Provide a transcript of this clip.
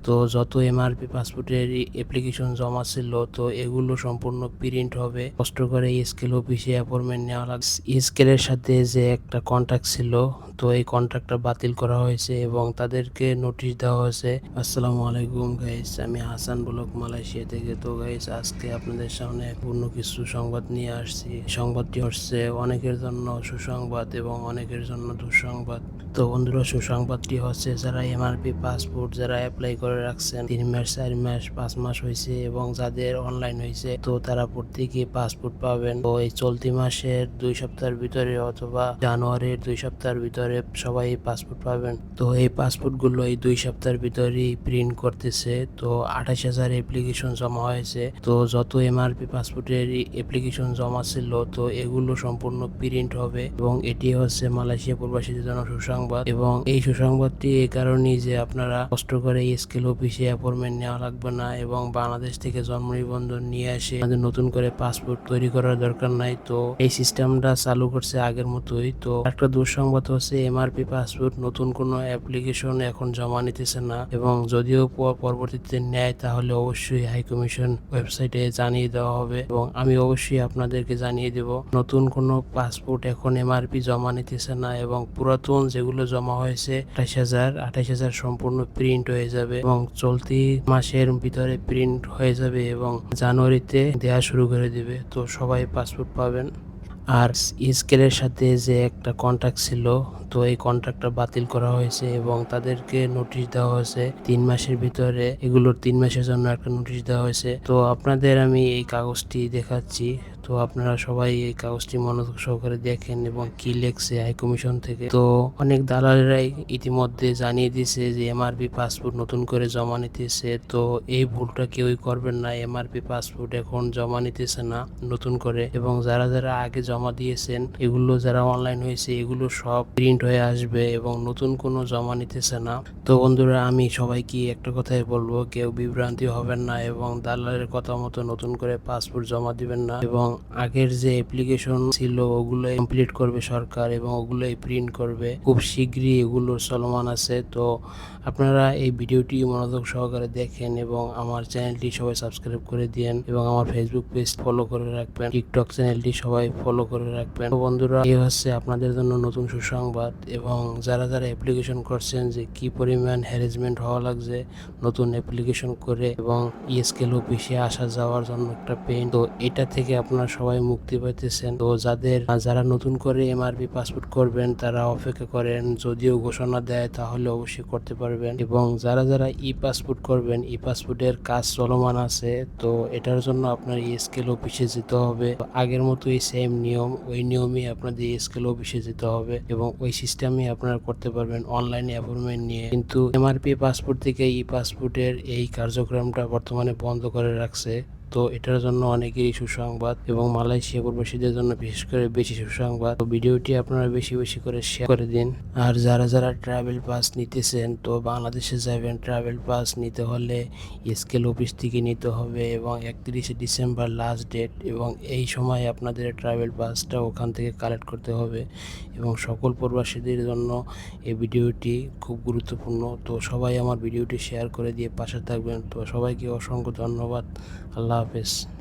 তো যত এমআরপি পাসপোর্টের অ্যাপ্লিকেশন জমা ছিল তো এগুলো সম্পূর্ণ প্রিন্ট হবে। কষ্ট করে স্কেল অফিসে অ্যাপয়েন্টমেন্ট নেওয়া লাগছে। স্কেলের সাথে যে একটা কন্ট্রাক্ট ছিল তো এই কন্ট্রাক্টটা বাতিল করা হয়েছে এবং তাদেরকে নোটিশ দেওয়া হয়েছে। আসসালামু আলাইকুম গাইস, আমি হাসান ব্লগ মালয়েশিয়া থেকে। তো গাইস, আজকে আপনাদের সামনে পূর্ণ কিছু সংবাদ নিয়ে আসছি। সংবাদটি হচ্ছে অনেকের জন্য সুসংবাদ এবং অনেকের জন্য দুঃসংবাদ। তো বন্ধুরা, সুসংবাদটি হচ্ছে যারা এমআরপি পাসপোর্ট যারা অ্যাপ্লাই করে রাখছেন 3 মাস 4 মাস 5 মাস হয়েছে এবং যাদের অনলাইন হয়েছে তো তারা প্রত্যেকে পাসপোর্ট পাবেন। তো এই চলতি মাসের 2 সপ্তাহের ভিতরে অথবা জানুয়ারির 2 সপ্তাহের ভিতরে সবাই পাসপোর্ট পাবেন। তো এই পাসপোর্ট গুলো এই 2 সপ্তাহের ভিতরেই প্রিন্ট করতেছে। তো 28,000 অ্যাপ্লিকেশন জমা হয়েছে। তো যত এমআরপি পাসপোর্টের অ্যাপ্লিকেশন জমা ছিল তো এগুলো সম্পূর্ণ প্রিন্ট হবে এবং এটি হচ্ছে মালয়েশিয়া প্রবাসীদের জন্য সুসংবাদ। এবং এই সুসংবাদটি এই কারণেই যে আপনারা কষ্ট করে স্কেল অফিসে অ্যাপয়েন্টমেন্ট নেওয়া লাগবে না এবং বাংলাদেশ থেকে জন্ম নিবন্ধন নিয়ে এসে আমাদের নতুন করে পাসপোর্ট তৈরি করার দরকার নাই। তো এই সিস্টেমটা চালু করছে আগের মতোই। তো একটা দুঃসংবাদ হচ্ছে এমআরপি পাসপোর্ট নতুন কোনো অ্যাপ্লিকেশন এখন জমা নিতেছে না এবং যদিও পরবর্তীতে নেয় তাহলে অবশ্যই হাই কমিশন ওয়েবসাইটে জানিয়ে দেওয়া হবে এবং আমি অবশ্যই আপনাদেরকে জানিয়ে দেব। নতুন কোনো পাসপোর্ট এখন এমআরপি জমা নিতেছে না এবং পুরাতন যেগুলো জমা হয়েছে 28,000 সম্পূর্ণ প্রিন্ট হয়ে যাবে এবং চলতি মাসের ভিতরে প্রিন্ট হয়ে যাবে এবং জানুয়ারিতে দেয়া শুরু করে দিবে। তো সবাই পাসপোর্ট পাবেন। আর স্কেলের সাথে যে একটা কন্ট্রাক্ট ছিল তো এই কন্ট্রাক্টটা বাতিল করা হয়েছে এবং তাদেরকে নোটিশ দেওয়া হয়েছে 3 মাসের ভিতরে। এগুলোর 3 মাসের জন্য একটা নোটিশ দেওয়া হয়েছে। তো আপনাদের আমি এই কাগজটি দেখাচ্ছি। তো আপনারা সবাই এই কাগজটি মনোযোগ সহকারে দেখেন এবং কি লেখছে হাই কমিশন থেকে। তো অনেক দালালেরাই ইতিমধ্যে জানিয়ে দিয়েছে যে এমআরপি পাসপোর্ট নতুন করে জমা নিতেছে। তো এই ভুলটা কেউই করবেন না। এমআরপি পাসপোর্ট এখন জমা নিতেছে না নতুন করে এবং যারা যারা আগে জমা দিয়েছেন এগুলো যারা অনলাইন হয়েছে এগুলো সব প্রিন্ট হয়ে আসবে এবং নতুন কোনো জমা নিতেছে না। তো বন্ধুরা, আমি সবাইকে একটা কথাই বলবো, কেউ বিভ্রান্তি হবেন না এবং দালালের কথা মতো নতুন করে পাসপোর্ট জমা দিবেন না এবং আগের যে অ্যাপ্লিকেশন ছিল ওগুলো কমপ্লিট করবে সরকার এবং ওগুলোই প্রিন্ট করবে খুব শীঘ্রই। এগুলো চলমান আছে। তো আপনারা এই ভিডিওটি মনোযোগ সহকারে দেখেন এবং আমার চ্যানেলটি সবাই সাবস্ক্রাইব করে দিয়েন এবং আমার ফেসবুক পেজ ফলো করে রাখবেন, টিকটক চ্যানেলটি সবাই ফলো করে রাখবেন। তো বন্ধুরা, এই হচ্ছে আপনাদের জন্য নতুন সুসংবাদ এবং যারা যারা অ্যাপ্লিকেশন করছেন যে কি পরিমাণ হ্যারাসমেন্ট হওয়া লাগছে নতুন অ্যাপ্লিকেশন করে এবং স্কেল অফিসে আসা যাওয়ার জন্য একটা পেইন, তো এটা থেকে আপনারা সবাই মুক্তি পাইতেছেন। তো যারা নতুন করে এমআরপি পাসপোর্ট করবেন তারা অপেক্ষা করেন, যদিও ঘোষণা দেয় তাহলে অবশ্যই করতে পারবেন। এবং যারা যারা ই পাসপোর্ট করবেন, ই পাসপোর্টের কাজ চলমান আছে। তো এটার জন্য আপনার স্কেল অফিসে যেতে হবে। আগের মতোই সেম নিয়ম, ওই নিয়মে আপনাদের স্কেল অফিসে যেতে হবে এবং ওই সিস্টেমে আপনারা করতে পারবেন অনলাইনে অ্যাপয়েন্টমেন্ট নিয়ে। কিন্তু এমআরপি পাসপোর্ট থেকে ই পাসপোর্টের এই কার্যক্রমটা বর্তমানে বন্ধ করে রাখছে। তো এটার জন্য অনেকেরই সুসংবাদ এবং মালয়েশিয়া প্রবাসীদের জন্য বিশেষ করে বেশি সুসংবাদ। তো ভিডিওটি আপনারা বেশি বেশি করে শেয়ার করে দিন। আর যারা যারা ট্রাভেল পাস নিতেছেন তো বাংলাদেশে যাবেন, ট্রাভেল পাস নিতে হলে স্কেল অফিস থেকে নিতে হবে এবং 31শে ডিসেম্বর লাস্ট ডেট এবং এই সময় আপনাদের ট্রাভেল পাসটা ওখান থেকে কালেক্ট করতে হবে এবং সকল প্রবাসীদের জন্য এই ভিডিওটি খুব গুরুত্বপূর্ণ। তো সবাই আমার ভিডিওটি শেয়ার করে দিয়ে পাশে থাকবেন। তো সবাইকে অসংখ্য ধন্যবাদ। আল্লাহ হাফেজ।